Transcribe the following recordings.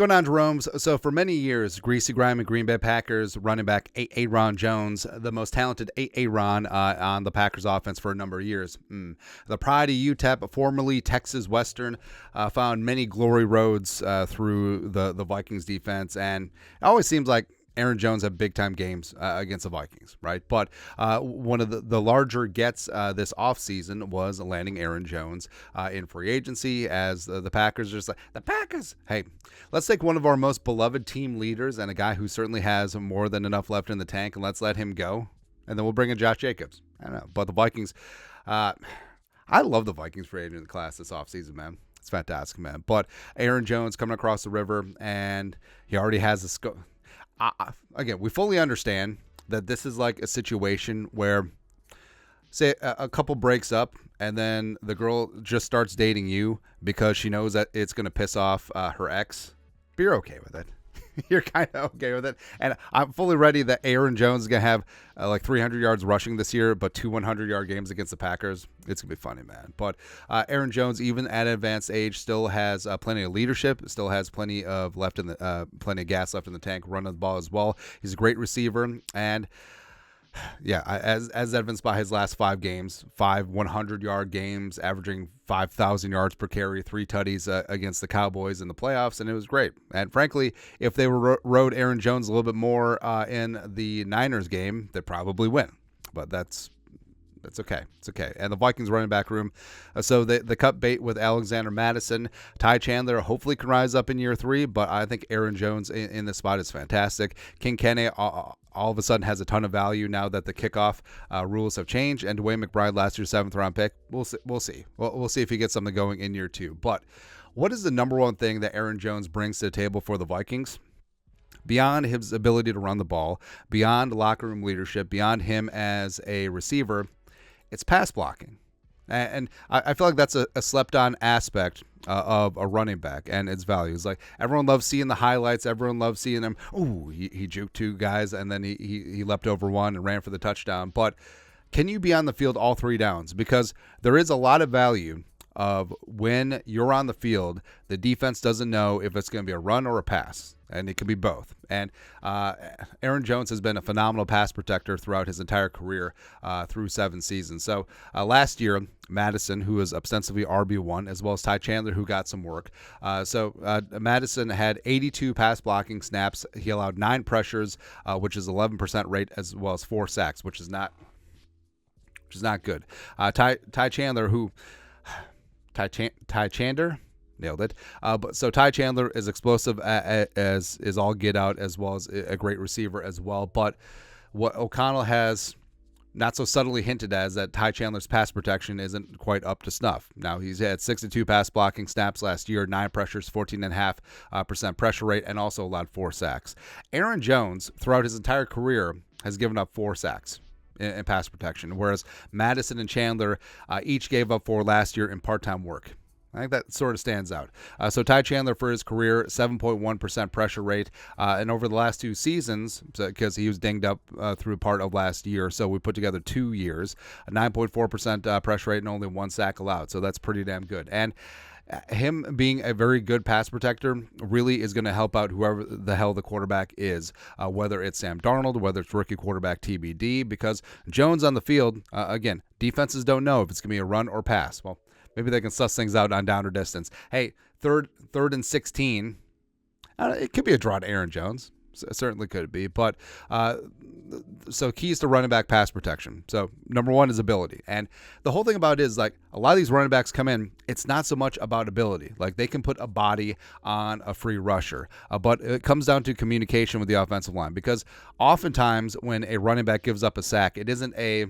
going on, Jerome? So for many years, Greasy Grime and Green Bay Packers running back Aaron Jones, the most talented Aaron on the Packers offense for a number of years. The pride of UTEP, formerly Texas Western, found many glory roads through the Vikings defense, and it always seems like Aaron Jones had big-time games against the Vikings, right? But one of the larger gets this offseason was landing Aaron Jones in free agency, as the Packers are just like, the Packers, hey, let's take one of our most beloved team leaders and a guy who certainly has more than enough left in the tank, and let's let him go, and then we'll bring in Josh Jacobs. I don't know, but the Vikings, I love the Vikings free agent class this offseason, man. It's fantastic, man. But Aaron Jones coming across the river, and he already has a scope. Again, we fully understand that this is like a situation where, say, a couple breaks up and then the girl just starts dating you because she knows that it's going to piss off her ex. But you're okay with it. You're kind of okay with it. And I'm fully ready that Aaron Jones is going to have like 300 yards rushing this year, but 2 100-yard games against the Packers. It's going to be funny, man. But Aaron Jones, even at an advanced age, still has plenty of leadership, still has plenty of plenty of gas left in the tank, running the ball as well. He's a great receiver. And yeah, as evidenced by his last 5 games, 5 100-yard games, averaging 5,000 yards per carry, 3 tutties against the Cowboys in the playoffs, and it was great. And frankly, if they rode Aaron Jones a little bit more in the Niners game, they'd probably win. But that's okay. It's okay. And the Vikings running back room, so the cut bait with Alexander Mattison. Ty Chandler hopefully can rise up in year 3, but I think Aaron Jones in this spot is fantastic. King Kenny all of a sudden has a ton of value now that the kickoff rules have changed. And Dwayne McBride, last year's 7th-round pick, we'll see. We'll see if he gets something going in year 2. But what is the number one thing that Aaron Jones brings to the table for the Vikings? Beyond his ability to run the ball, beyond locker room leadership, beyond him as a receiver, it's pass blocking. And I feel like that's a slept-on aspect of a running back and its values. Like, everyone loves seeing the highlights. Everyone loves seeing him. Ooh, he juked 2 guys, and then he leapt over one and ran for the touchdown. But can you be on the field all 3 downs? Because there is a lot of value of when you're on the field, the defense doesn't know if it's going to be a run or a pass, and it can be both. And Aaron Jones has been a phenomenal pass protector throughout his entire career through 7 seasons. So last year, Madison, who was ostensibly RB1, as well as Ty Chandler, who got some work. So Madison had 82 pass blocking snaps. He allowed 9 pressures, which is 11% rate, as well as 4 sacks, which is not good. Ty Chandler, who... Ty Chandler nailed it. But so Ty Chandler is explosive as is all get out, as well as a great receiver as well. But what O'Connell has not so subtly hinted at is that Ty Chandler's pass protection isn't quite up to snuff. Now, he's had 62 pass blocking snaps last year, 9 pressures, 14.5% pressure rate, and also allowed 4 sacks. Aaron Jones, throughout his entire career, has given up 4 sacks in pass protection, whereas Madison and Chandler each gave up 4 last year in part-time work. I think that sort of stands out. So Ty Chandler, for his career, 7.1% pressure rate, and over the last 2 seasons, because he was dinged up through part of last year, so we put together 2 years, a 9.4% pressure rate and only 1 sack allowed, so that's pretty damn good. And him being a very good pass protector really is going to help out whoever the hell the quarterback is, whether it's Sam Darnold, whether it's rookie quarterback TBD, because Jones on the field, again, defenses don't know if it's going to be a run or pass. Well, maybe they can suss things out on downer distance. Hey, third and 16, it could be a draw to Aaron Jones. It certainly could be, but so keys to running back pass protection. So number 1 is ability, and the whole thing about it is, like, a lot of these running backs come in, it's not so much about ability. Like, they can put a body on a free rusher, but it comes down to communication with the offensive line, because oftentimes when a running back gives up a sack, it isn't a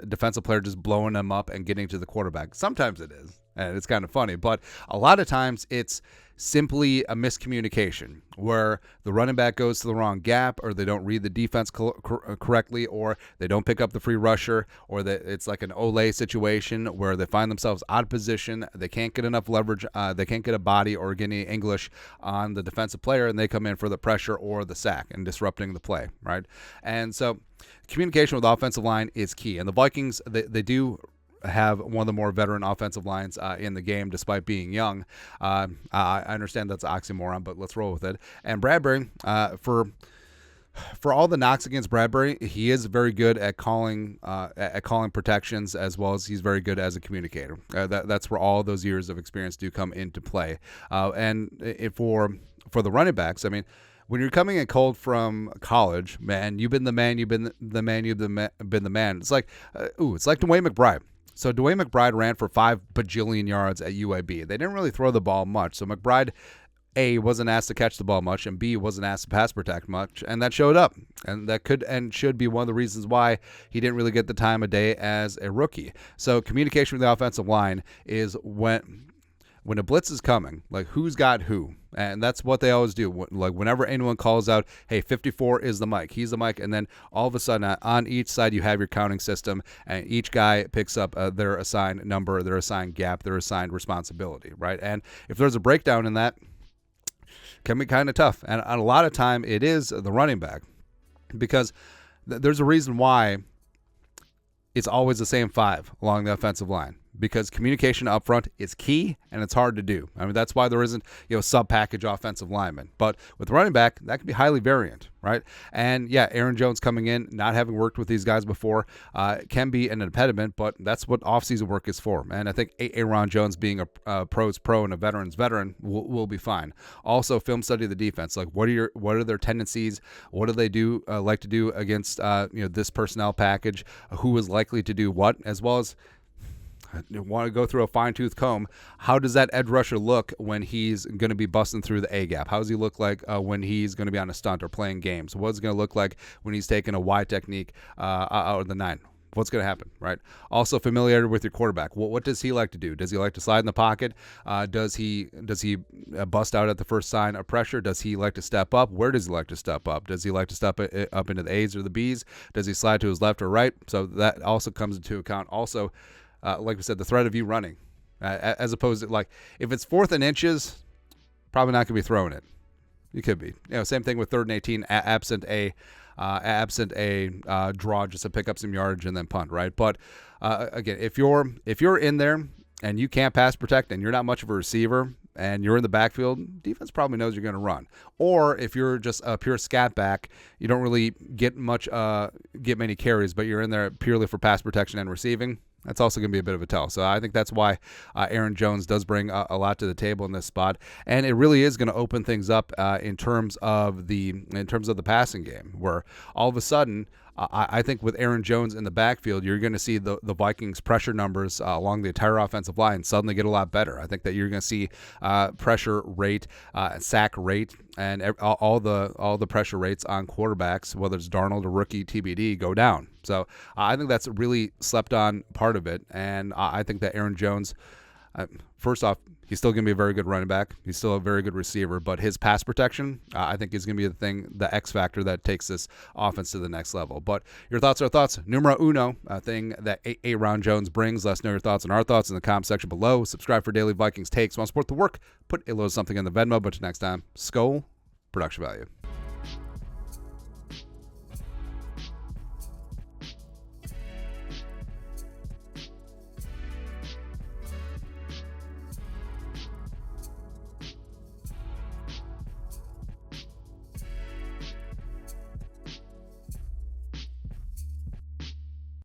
defensive player just blowing them up and getting to the quarterback. Sometimes it is, and it's kind of funny, but a lot of times it's simply a miscommunication where the running back goes to the wrong gap, or they don't read the defense correctly, or they don't pick up the free rusher, or that it's like an Olay situation where they find themselves out of position. They can't get enough leverage. They can't get a body or get any English on the defensive player, and they come in for the pressure or the sack and disrupting the play, right? And so communication with the offensive line is key. And the Vikings, they do have one of the more veteran offensive lines in the game, despite being young. I understand that's an oxymoron, but let's roll with it. And Bradbury, for all the knocks against Bradbury, he is very good at calling protections, as well as he's very good as a communicator. That's where all those years of experience do come into play. For the running backs, I mean, when you're coming in cold from college, man, you've been the man, you've been the man, you've been the man. It's like, it's like DeWayne McBride. So DeWayne McBride ran for 5 bajillion yards at UAB. They didn't really throw the ball much. So McBride, A, wasn't asked to catch the ball much, and B, wasn't asked to pass protect much, and that showed up. And that could and should be one of the reasons why he didn't really get the time of day as a rookie. So communication with the offensive line is when a blitz is coming, like who's got who. And that's what they always do. Like whenever anyone calls out, hey, 54 is the Mike, he's the Mike, and then all of a sudden on each side you have your counting system, and each guy picks up their assigned number, their assigned gap, their assigned responsibility, right? And if there's a breakdown in that, can be kind of tough. And a lot of time it is the running back, because there's a reason why it's always the same 5 along the offensive line, because communication up front is key, and it's hard to do. I mean, that's why there isn't, sub-package offensive linemen. But with running back, that can be highly variant, right? And yeah, Aaron Jones coming in, not having worked with these guys before, can be an impediment, but that's what offseason work is for. And I think Aaron Jones being a pro's pro and a veteran's veteran will be fine. Also, film study of the defense. Like, what are their tendencies? What do they do like to do against this personnel package? Who is likely to do what? As well as, want to go through a fine-tooth comb, how does that edge rusher look when he's going to be busting through the A-gap? How does he look like when he's going to be on a stunt or playing games? What's it going to look like when he's taking a wide technique out of the 9? What's going to happen, right? Also, familiarity with your quarterback. What does he like to do? Does he like to slide in the pocket? Does he bust out at the first sign of pressure? Does he like to step up? Where does he like to step up? Does he like to step up into the A's or the B's? Does he slide to his left or right? So that also comes into account. Also, like we said, the threat of you running, as opposed to, like, if it's 4th and inches, probably not going to be throwing it. You could be. Same thing with 3rd and 18, absent a draw just to pick up some yardage and then punt, right? But again, if you're in there and you can't pass protect and you're not much of a receiver and you're in the backfield, defense probably knows you're going to run. Or if you're just a pure scat back, you don't really get many carries, but you're in there purely for pass protection and receiving. That's also going to be a bit of a tell. So I think that's why Aaron Jones does bring a lot to the table in this spot, and it really is going to open things up in terms of the passing game, where all of a sudden, I think with Aaron Jones in the backfield, you're going to see the Vikings pressure numbers along the entire offensive line suddenly get a lot better. I think that you're going to see pressure rate, sack rate, and all the pressure rates on quarterbacks, whether it's Darnold or rookie TBD, go down. So I think that's a really slept on part of it, and I think that Aaron Jones, first off, he's still going to be a very good running back. He's still a very good receiver, but his pass protection, I think, is going to be the X factor that takes this offense to the next level. But your thoughts are thoughts. Numero uno, thing that Aaron Jones brings. Let us know your thoughts and our thoughts in the comment section below. Subscribe for daily Vikings takes. Want to support the work? Put a little something in the Venmo. But until next time, Skol, production value.